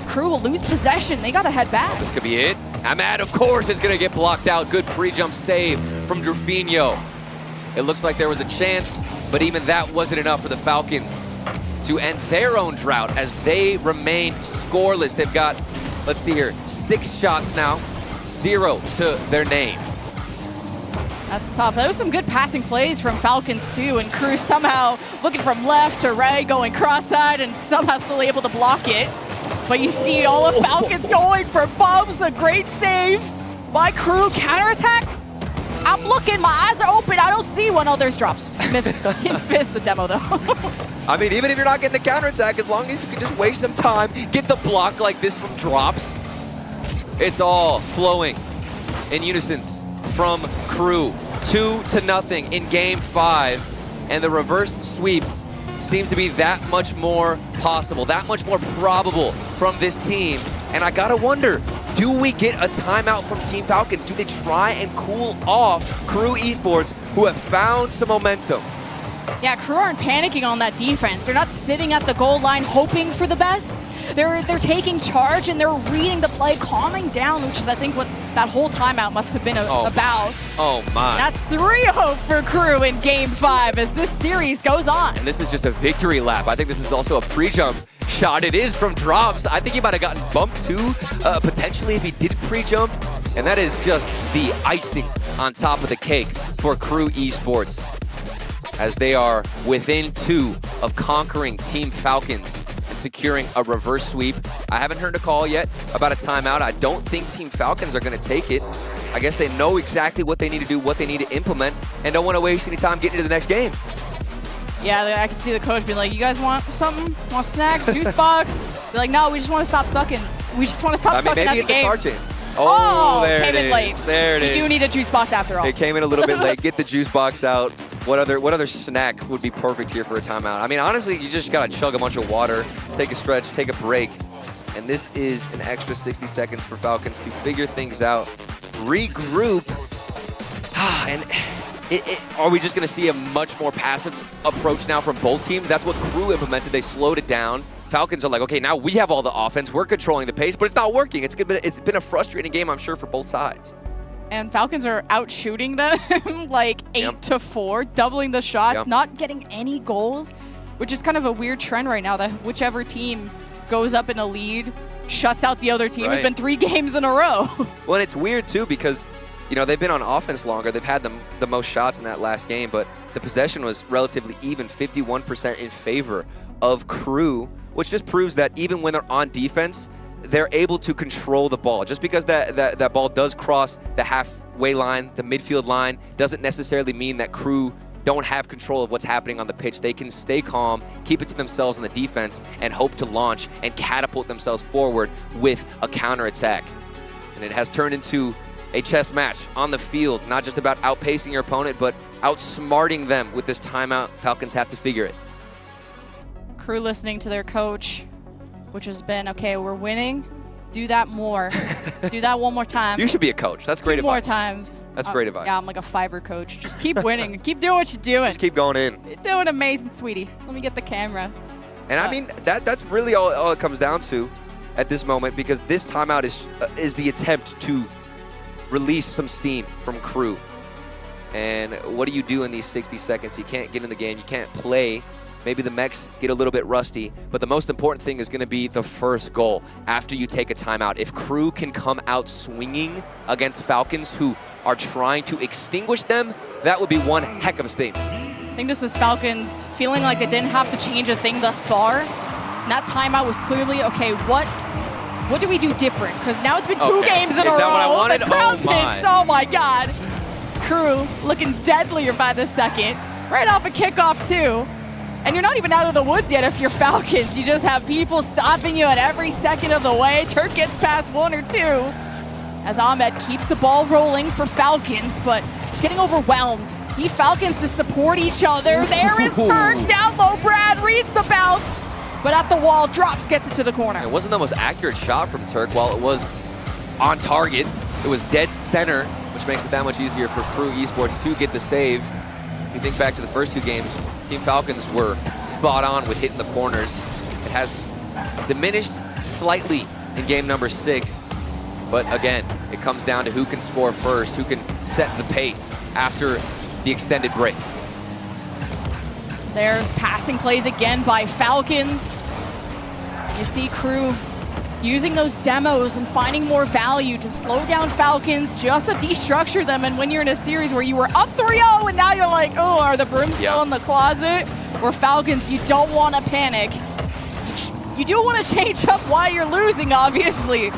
KRU will lose possession. They gotta head back. This could be it. Ahmad, of course, is gonna get blocked out. Good pre-jump save from Drufinho. It looks like there was a chance, but even that wasn't enough for the Falcons to end their own drought as they remain scoreless. They've got, let's see here, 6 shots now, 0 to their name. That's tough. There was some good passing plays from Falcons too, and KRU somehow looking from left to right, going cross-eyed, and somehow still able to block it. But you see all of Falcons going for bumps, a great save by KRU. Counterattack? I'm looking, my eyes are open, I don't see one. Oh, there's drops. He missed the demo though. I mean, even if you're not getting the counterattack, as long as you can just waste some time, get the block like this from drops, it's all flowing in unison from KRU. 2-0 in game 5, and the reverse sweep seems to be that much more possible, that much more probable from this team. And I gotta wonder, do we get a timeout from Team Falcons? Do they try and cool off KRU Esports, who have found some momentum? Yeah, KRU aren't panicking on that defense. They're not sitting at the goal line hoping for the best. They're taking charge and they're reading the play, calming down, which is I think what that whole timeout must have been about. Oh my. That's 3-0 for KRU in Game 5 as this series goes on. And this is just a victory lap. I think this is also a pre-jump shot. It is from Drops. I think he might have gotten bumped too, potentially, if he didn't pre-jump. And that is just the icing on top of the cake for KRU Esports, as they are within 2 of conquering Team Falcons and securing a reverse sweep. I haven't heard a call yet about a timeout. I don't think Team Falcons are going to take it. I guess they know exactly what they need to do, what they need to implement, and don't want to waste any time getting into the next game. Yeah, I can see the coach being like, you guys want something? Want a snack? Juice box? They're like, no, we just want to stop sucking. We just want to stop sucking maybe at the it's game. a car chance. Oh, there came it in is. late. There it is. You do need a juice box after all. It came in a little bit late. Get the juice box out. What other snack would be perfect here for a timeout? I mean, honestly, you just gotta chug a bunch of water, take a stretch, take a break. And this is an extra 60 seconds for Falcons to figure things out, regroup. And are we just gonna see a much more passive approach now from both teams? That's what KRU implemented. They slowed it down. Falcons are like, okay, now we have all the offense. We're controlling the pace, but it's not working. It's been a frustrating game, I'm sure, for both sides. And Falcons are out shooting them like 8-4, doubling the shots, not getting any goals, which is kind of a weird trend right now that whichever team goes up in a lead shuts out the other team. It's been 3 games in a row. Well, and it's weird too because, you know, they've been on offense longer. They've had the most shots in that last game, but the possession was relatively even, 51% in favor of KRU, which just proves that even when they're on defense, they're able to control the ball. Just because that ball does cross the halfway line, the midfield line, doesn't necessarily mean that KRU don't have control of what's happening on the pitch. They can stay calm, keep it to themselves on the defense, and hope to launch and catapult themselves forward with a counterattack. And it has turned into a chess match on the field, not just about outpacing your opponent, but outsmarting them with this timeout. Falcons have to figure it. KRU listening to their coach, which has been, okay, we're winning, do that more. Do that one more time. You should be a coach. That's great advice. 2 more times. That's great advice. Yeah, I'm like a Fiverr coach. Just keep winning. Keep doing what you're doing. Just keep going in. You're doing amazing, sweetie. Let me get the camera. And I mean, that's really all it comes down to at this moment, because this timeout is the attempt to release some steam from KRU. And what do you do in these 60 seconds? You can't get in the game. You can't play. Maybe the mechs get a little bit rusty, but the most important thing is going to be the first goal after you take a timeout. If KRU can come out swinging against Falcons, who are trying to extinguish them, that would be one heck of a statement. I think this is Falcons feeling like they didn't have to change a thing thus far. And that timeout was clearly, okay, what do we do different? Because now it's been 2 games in a row. Is that what I wanted? The crowd Oh my. pitched. Oh my God. KRU looking deadlier by the second. Right off a kickoff too. And you're not even out of the woods yet if you're Falcons. You just have people stopping you at every second of the way. Turk gets past 1 or 2 as Ahmed keeps the ball rolling for Falcons, but he's getting overwhelmed. Need Falcons to support each other. There is Turk, down low, Brad reads the bounce, but at the wall, Drops, gets it to the corner. It wasn't the most accurate shot from Turk. While it was on target, it was dead center, which makes it that much easier for KRU Esports to get the save. If you think back to the first 2 games, Team Falcons were spot on with hitting the corners. It has diminished slightly in game number 6, but again, it comes down to who can score first, who can set the pace after the extended break. There's passing plays again by Falcons. You see KRU using those demos and finding more value to slow down Falcons, just to destructure them. And when you're in a series where you were up 3-0 and now you're like, oh, are the brooms still in the closet? Or Falcons, you don't want to panic. You do want to change up why you're losing, obviously.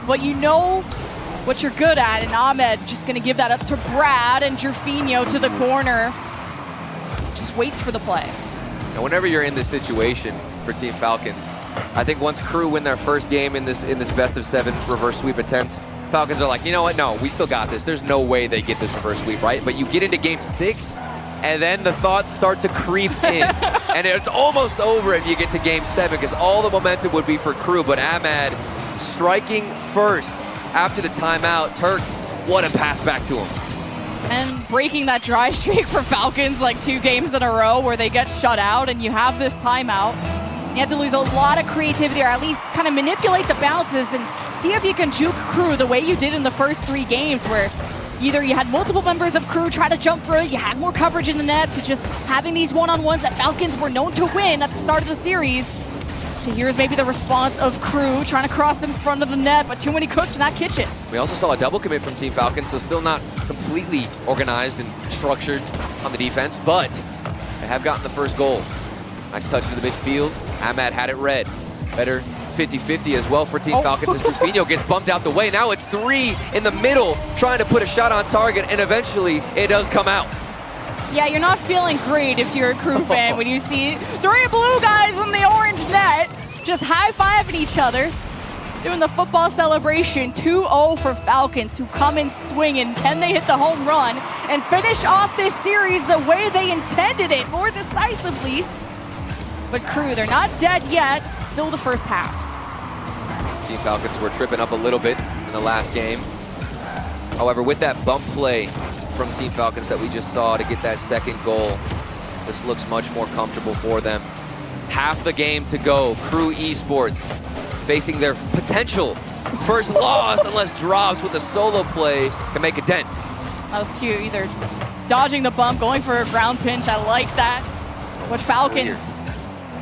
But you know what you're good at, and Ahmed just going to give that up to Brad, and Jerfinho to the corner. Just waits for the play. And whenever you're in this situation for Team Falcons, I think once KRU win their first game in this best of 7 reverse sweep attempt, Falcons are like, you know what, no, we still got this. There's no way they get this reverse sweep, right? But you get into game 6, and then the thoughts start to creep in. And it's almost over if you get to game 7, because all the momentum would be for KRU, but Ahmed striking first after the timeout. Turk, what a pass back to him. And breaking that dry streak for Falcons, like 2 games in a row where they get shut out, and you have this timeout. You have to lose a lot of creativity, or at least kind of manipulate the bounces and see if you can juke KRU the way you did in the first 3 games, where either you had multiple members of KRU try to jump through it, you had more coverage in the net, to just having these one-on-ones that Falcons were known to win at the start of the series. To here's maybe the response of KRU trying to cross in front of the net, but too many cooks in that kitchen. We also saw a double commit from Team Falcons, so still not completely organized and structured on the defense, but they have gotten the first goal. Nice touch to the midfield. Ahmad had it read. Better 50-50 as well for Team Falcons as Trufino gets bumped out the way. Now it's 3 in the middle, trying to put a shot on target, and eventually it does come out. Yeah, you're not feeling great if you're a KRU fan when you see 3 blue guys in the orange net just high-fiving each other, doing the football celebration. 2-0 for Falcons, who come in swinging. Can they hit the home run and finish off this series the way they intended it, more decisively? But KRU, they're not dead yet. Still the first half. Team Falcons were tripping up a little bit in the last game. However, with that bump play from Team Falcons that we just saw to get that second goal, this looks much more comfortable for them. Half the game to go. KRU Esports facing their potential first loss unless Drops with a solo play can make a dent. That was cute, either dodging the bump, going for a ground pinch. I like that. But Falcons,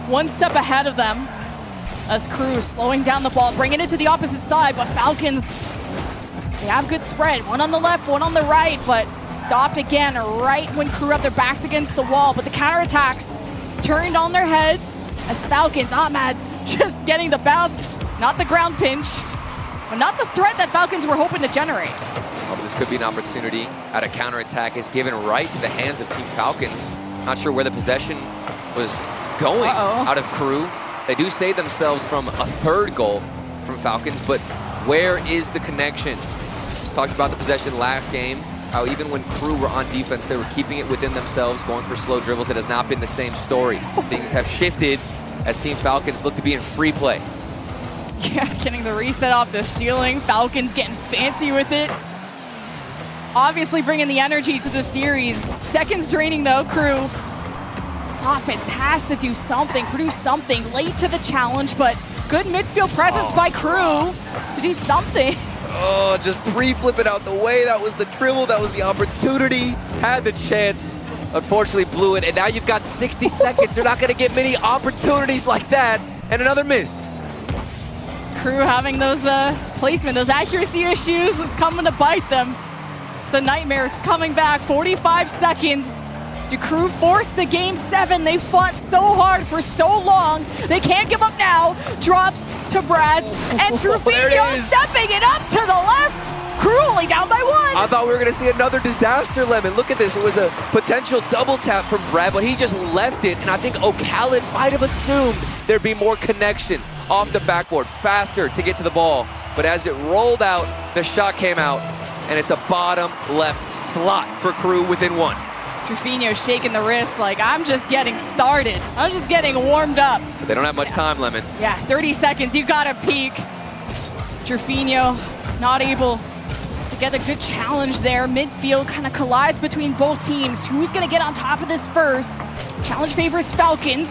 one step ahead of them as KRU slowing down the ball, bringing it to the opposite side, but Falcons, they have good spread. One on the left, one on the right, but stopped again right when KRU have their backs against the wall. But the counterattacks turned on their heads as Falcons, Ahmad just getting the bounce, not the ground pinch, but not the threat that Falcons were hoping to generate. Oh, this could be an opportunity at a counterattack is given right to the hands of Team Falcons. Not sure where the possession was going out of KRU. They do save themselves from a 3rd goal from Falcons, but where is the connection? Talked about the possession last game, how even when KRU were on defense, they were keeping it within themselves, going for slow dribbles. It has not been the same story. Things have shifted as Team Falcons look to be in free play. Yeah, getting the reset off the ceiling. Falcons getting fancy with it. Obviously bringing the energy to the series. Seconds draining though, KRU. Offense has to do something, produce something late to the challenge, but good midfield presence by KRU to do something. Oh, just pre-flip it out the way. That was the dribble, that was the opportunity. Had the chance, unfortunately blew it, and now you've got 60 seconds. You're not gonna get many opportunities like that, and another miss. KRU having those placement, those accuracy issues, it's coming to bite them. The nightmare's coming back, 45 seconds. Do KRU force the game 7? They fought so hard for so long. They can't give up now. Drops to Brads, and Trufino stepping it up to the left. KRU only down by 1. I thought we were gonna see another disaster lemon. Look at this, it was a potential double tap from Brad, but he just left it, and I think O'Callaghan might have assumed there'd be more connection off the backboard, faster to get to the ball. But as it rolled out, the shot came out, and it's a bottom left slot for KRU within 1. Trufino shaking the wrist like, I'm just getting started. I'm just getting warmed up. But they don't have much time, Lemon. Yeah, 30 seconds, you gotta peek. Trufino not able to get a good challenge there. Midfield kind of collides between both teams. Who's gonna get on top of this first? Challenge favors Falcons,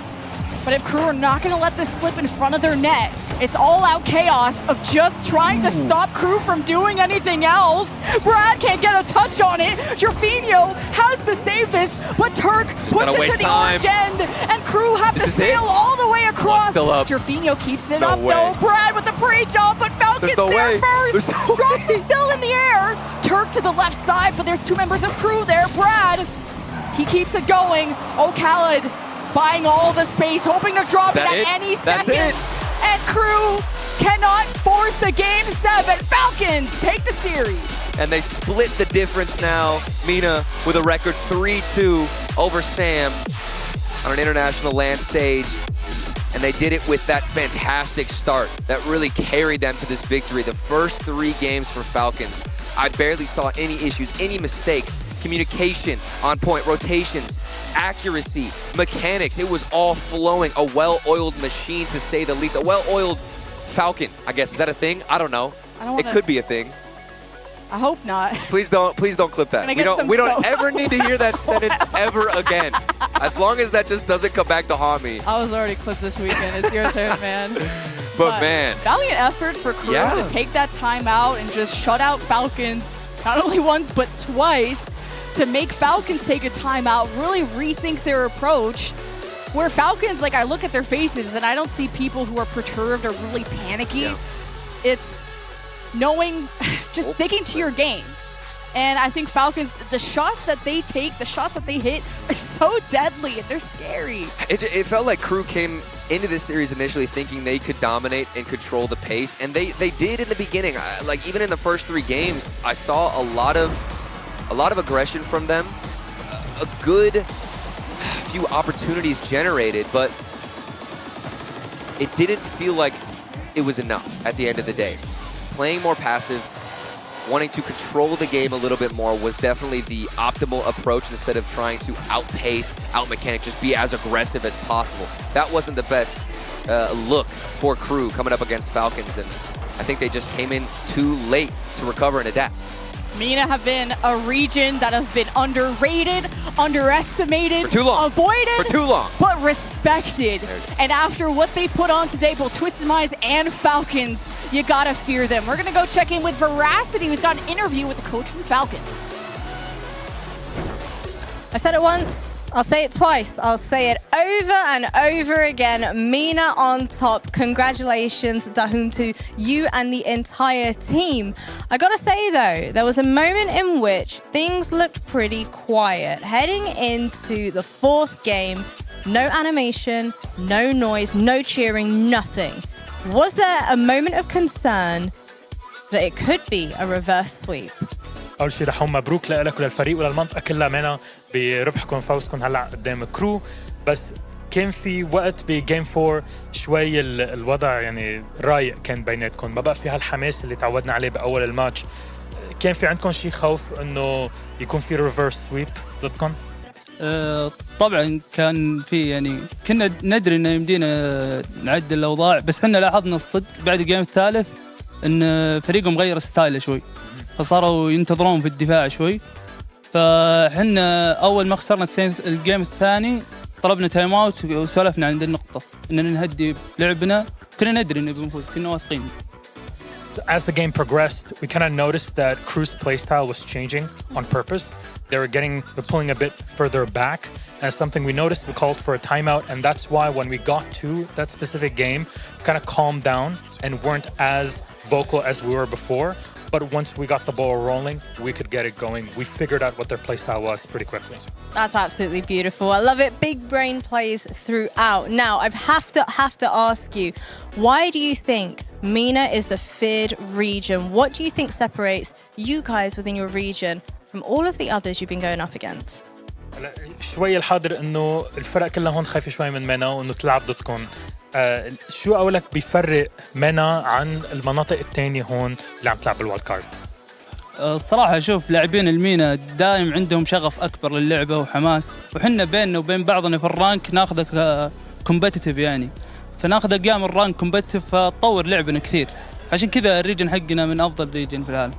but if KRU are not gonna let this slip in front of their net, it's all-out chaos of just trying to stop KRU from doing anything else. Brad can't get a touch on it. Trufino has to save this, but Turk puts it to the orange end, and KRU have to sail all the way across. Trufino keeps it up though. Brad with the pre-jump, but Falcons there first. Drops is still in the air. Turk to the left side, but there's 2 members of KRU there. Brad, he keeps it going. O'Callaghan buying all the space, hoping to drop it at any second. And KRU cannot force the game 7. Falcons take the series. And they split the difference now. Mina with a record 3-2 over Sam on an international land stage. And they did it with that fantastic start that really carried them to this victory. The first 3 games for Falcons, I barely saw any issues, any mistakes, communication on point, rotations, accuracy, mechanics. It was all flowing. A well-oiled machine, to say the least. A well-oiled Falcon, I guess. Is that a thing? I don't know. It could be a thing. I hope not. Please don't clip that. We don't ever need to hear that sentence ever again. As long as that just doesn't come back to haunt me. I was already clipped this weekend. It's your turn, man. But man, valiant effort for KRU to take that time out and just shut out Falcons, not only once, but twice, to make Falcons take a time out, really rethink their approach. Where Falcons, like, I look at their faces and I don't see people who are perturbed or really panicky. It's knowing, just sticking to your game. And I think Falcons, the shots that they take, the shots that they hit are so deadly and they're scary. It felt like KRU came into this series initially thinking they could dominate and control the pace, and they did in the beginning. Like, even in the first 3 games, I saw a lot of aggression from them, a good few opportunities generated, but it didn't feel like it was enough at the end of the day. Playing more passive, wanting to control the game a little bit more was definitely the optimal approach instead of trying to outpace, out-mechanic, just be as aggressive as possible. That wasn't the best look for KRU coming up against Falcons, and I think they just came in too late to recover and adapt. MENA have been a region that have been underrated, underestimated, for too long. Avoided, for too long, but respected. And after what they put on today, both Twisted Minds and Falcons, you gotta fear them. We're gonna go check in with Veracity, who's got an interview with the coach from Falcons. I said it once, I'll say it twice, I'll say it over and over again. MENA on top. Congratulations, Dahum, to you and the entire team. I gotta say though, there was a moment in which things looked pretty quiet. Heading into the 4th game, no animation, no noise, no cheering, nothing. Was there a moment of concern that it could be a reverse sweep? اول شيء رح مبروك لك وللفريق وللمنطقه كلها منا بربحكم فوزكم هلا قدام كرو. بس كان في وقت بجيم 4 شوي الوضع يعني رايق كان بيناتكم، ما بقى في هالحماس اللي تعودنا عليه باول الماتش. كان في عندكم شيء خوف انه يكون في ريفرس سويب ضدكم؟ طبعا كان في، يعني كنا ندري انه يمدينا نعدل الاوضاع، بس احنا لاحظنا الصدق بعد الجيم الثالث ان فريقهم غير ستايله شوي، فصاروا ينتظرون في الدفاع شوي. فحنا اول ما خسرنا الجيم الثاني طلبنا تايم اوت وسولفنا عند النقطه اننا نهدي لعبنا، كنا ندري انه بنفوز، كنا واثقين. So as the game progressed, we kind of noticed that KRU's playstyle was changing on purpose. They were pulling a bit further back. And as something we noticed, we called for a timeout, and that's why when we got to that specific game, we kind of calmed down and weren't as vocal as we were before. But once we got the ball rolling, we could get it going. We figured out what their playstyle was pretty quickly. That's absolutely beautiful. I love it. Big brain plays throughout. Now, I have to ask you, why do you think MENA is the feared region? What do you think separates you guys within your region from all of the others you've been going up against? شوي الحاضر انه الفرق كلها هون خايفه شوي من MENA وانه تلعب ضدكم. شو اقولك بيفرق MENA عن المناطق الثانيه هون اللي عم تلعب بالوايلد كارد؟ الصراحه اشوف لاعبين المينا دايم عندهم شغف اكبر للعبه وحماس، وحنا بيننا وبين بعضنا في الرانك ناخذك كومبتيتيف، يعني فناخذ اقيام الرانك كومبتيتيف فتطور لعبنا كثير. عشان كذا الريجن حقنا من افضل ريجن في العالم.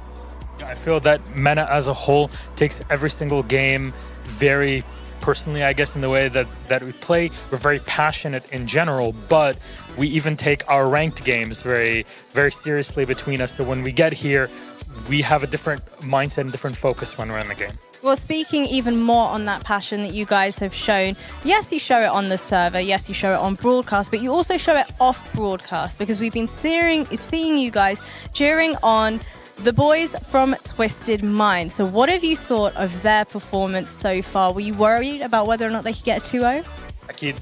I feel that MENA as a whole takes every single game very personally, I guess, in the way that we play. We're very passionate in general, but we even take our ranked games very, very seriously between us. So when we get here, we have a different mindset and different focus when we're in the game. Well, speaking even more on that passion that you guys have shown, yes, you show it on the server, yes, you show it on broadcast, but you also show it off broadcast, because we've been seeing you guys cheering on the boys from Twisted Minds. So what have you thought of their performance so far? Were you worried about whether or not they could get a 2-0? أكيد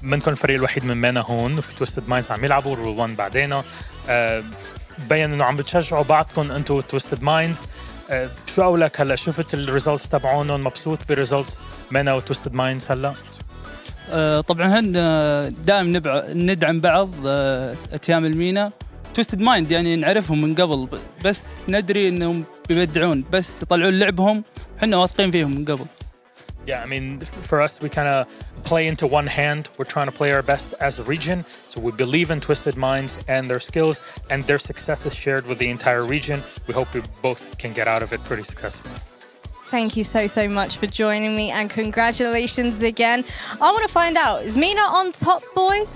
منكم الفريق الوحيد من MENA هون وفي Twisted Minds عم يلعبوا رول 1 بعدين. بين إنه عم بتشجعوا بعضكم أنتوا Twisted Minds. شو أقولك هلا شفت الريزلتس تبعونهم، مبسوط بالريزلتس MENA و Twisted Minds هلا؟ طبعا هن دائم ندعم بعض أتيام المينا. تويستد مايند يعني نعرفهم من قبل، بس ندري انهم بيبدعون، بس يطلعون لعبهم احنا واثقين فيهم من قبل. Yeah, I mean, for us, we kind of play into one hand. We're trying to play our best as a region. So we believe in Twisted Minds and their skills, and their success is shared with the entire region. We hope we both can get out of it pretty successfully. Thank you so much for joining me, and congratulations again. I want to find out, is MENA on top, boys?